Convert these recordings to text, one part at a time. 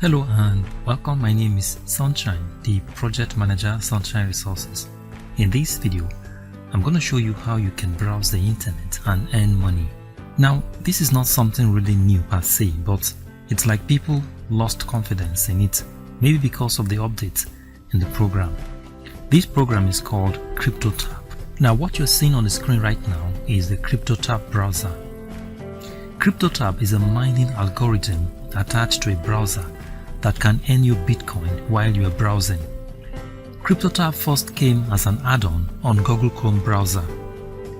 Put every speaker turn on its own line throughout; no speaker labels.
Hello and welcome. My name is Sunshine, the project manager, Sunshine Resources. In this video, I'm going to show you how you can browse the internet and earn money. Now, this is not something really new per se, but it's like people lost confidence in it, maybe because of the updates in the program. This program is called Cryptotab. Now, what you're seeing on the screen right now is the Cryptotab browser. Cryptotab is a mining algorithm attached to a browser that can earn you Bitcoin while you are browsing. Cryptotab first came as an add-on on Google Chrome browser.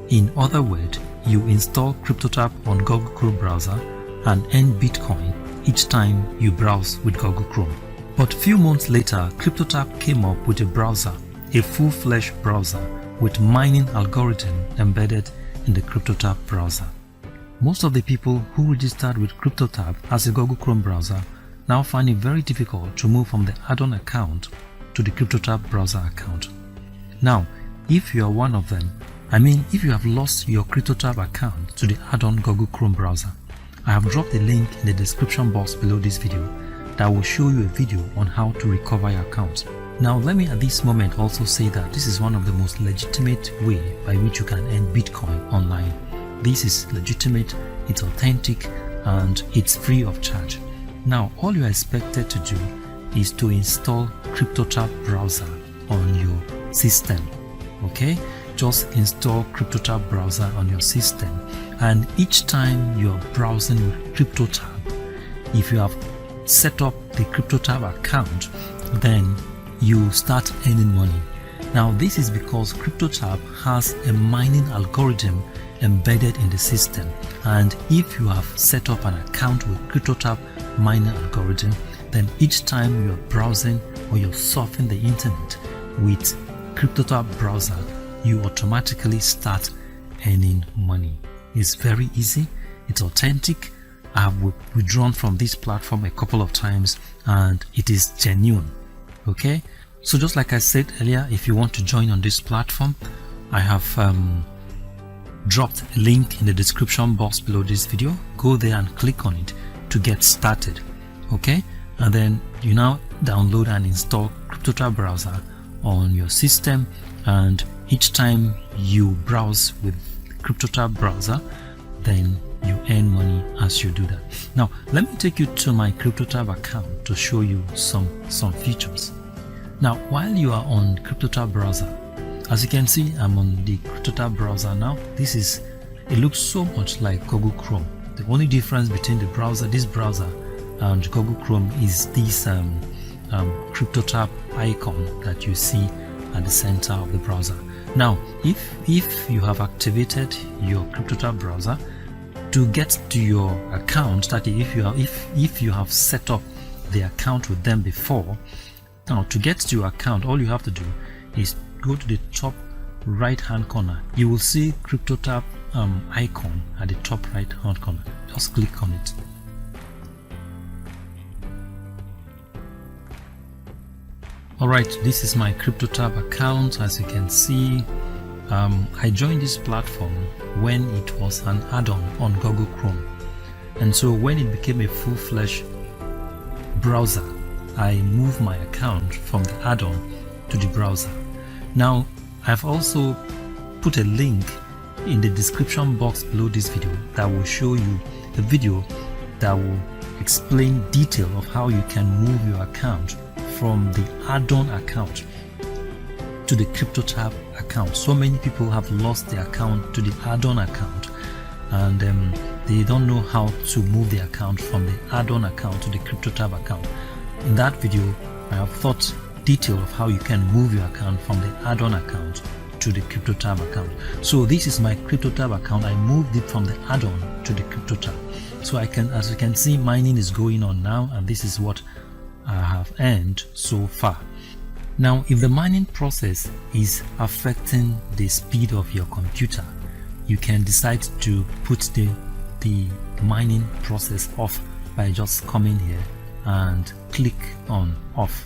In other words, you install Cryptotab on Google Chrome browser and earn Bitcoin each time you browse with Google Chrome. But few months later, Cryptotab came up with a browser, a full-fledged browser with mining algorithm embedded in the Cryptotab browser. Most of the people who registered with Cryptotab as a Google Chrome browser now find it very difficult to move from the add-on account to the Cryptotab browser account. Now, if you are one of them, if you have lost your Cryptotab account to the add-on Google Chrome browser, I have dropped a link in the description box below this video that will show you a video on how to recover your account. Now, let me at this moment also say that this is one of the most legitimate way by which you can earn Bitcoin online. This is legitimate, it's authentic, and it's free of charge. Now, all you are expected to do is to install Cryptotab browser on your system. Okay, just install Cryptotab browser on your system, and each time you are browsing with Cryptotab, if you have set up the Cryptotab account, then you start earning money. Now, this is because Cryptotab has a mining algorithm embedded in the system, and if you have set up an account with Cryptotab mining algorithm, then each time you are browsing or you're surfing the internet with Cryptotab browser, you automatically start earning money. It's very easy, it's authentic. I have withdrawn from this platform a couple of times and it is genuine. Okay, so just like I said earlier, if you want to join on this platform, I have dropped a link in the description box below this video. Go there and click on it to get started. Okay, and then you now download and install Cryptotab browser on your system, and each time you browse with Cryptotab browser, then you earn money as you do that. Now, let me take you to my Cryptotab account to show you some features. Now, while you are on Cryptotab browser, as you can see, I'm on the Cryptotab browser now. It looks so much like Google Chrome. The only difference between this browser and Google Chrome is this Cryptotab icon that you see at the center of the browser. Now, if you have activated your Cryptotab browser, to get to your account, that if you have set up the account with them before, now to get to your account, all you have to do is go to the top right hand corner. You will see Cryptotab icon at the top right hand corner. Just click on it. Alright, this is my Cryptotab account. As you can see, I joined this platform when it was an add-on on Google Chrome, and so when it became a full-fledged browser, I moved my account from the add-on to the browser. Now, I've also put a link in the description box below this video that will show you a video that will explain detail of how you can move your account from the add-on account to the Cryptotab account. So many people have lost their account to the add-on account, and they don't know how to move the account from the add-on account to the Cryptotab account. In that video, I have thought detail of how you can move your account from the add-on account to the Cryptotab account. So this is my Cryptotab account. I moved it from the add-on to the Cryptotab. So as you can see, mining is going on now, and this is what I have earned so far. Now, if the mining process is affecting the speed of your computer, you can decide to put the mining process off by just coming here and click on off.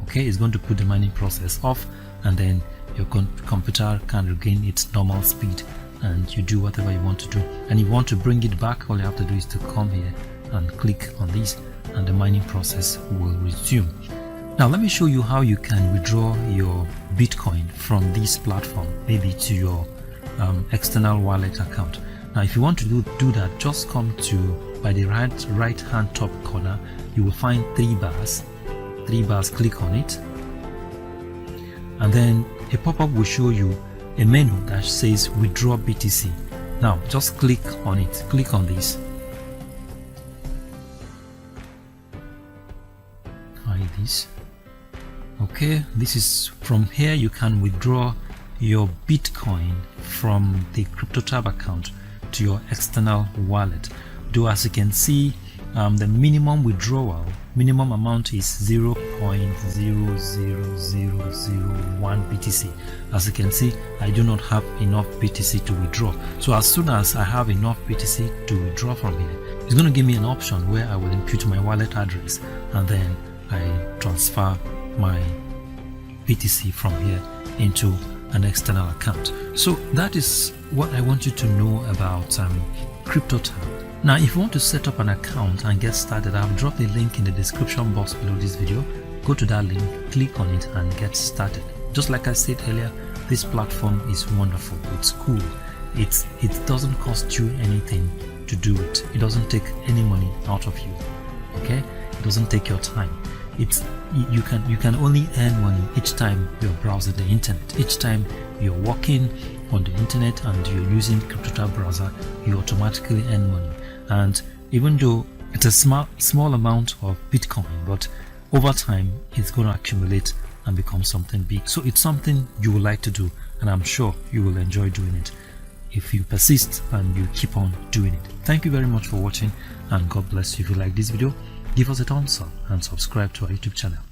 Okay, it's going to put the mining process off, and then your computer can regain its normal speed and you do whatever you want to do. And if you want to bring it back, all you have to do is to come here and click on this, and the mining process will resume. Now let me show you how you can withdraw your Bitcoin from this platform, maybe to your external wallet account. Now if you want to do that, just come to, by the right hand top corner, you will find three bars. Click on it, and then a pop-up will show you a menu that says withdraw BTC. Now just click on it, click on this, hide this. Okay, this is from here you can withdraw your Bitcoin from the Cryptotab account to your external wallet. Though as you can see, the minimum amount is 0.00001 BTC. As you can see, I do not have enough BTC to withdraw. So as soon as I have enough BTC to withdraw from here, it's going to give me an option where I will input my wallet address, and then I transfer my BTC from here into an external account. So that is what I want you to know about Cryptotab. Now if you want to set up an account and get started, I've dropped a link in the description box below this video. Go to that link, click on it and get started. Just like I said earlier, this platform is wonderful, it's cool, it doesn't cost you anything to do it. It doesn't take any money out of you, okay? It doesn't take your time. You can only earn money each time you're browsing the internet. Each time you're walking on the internet and you're using Cryptotab browser, you automatically earn money. And even though it's a small amount of Bitcoin, but over time it's going to accumulate and become something big. So it's something you would like to do, and I'm sure you will enjoy doing it if you persist and you keep on doing it. Thank you very much for watching, and God bless you. If you like this video, give us a thumbs up and subscribe to our YouTube channel.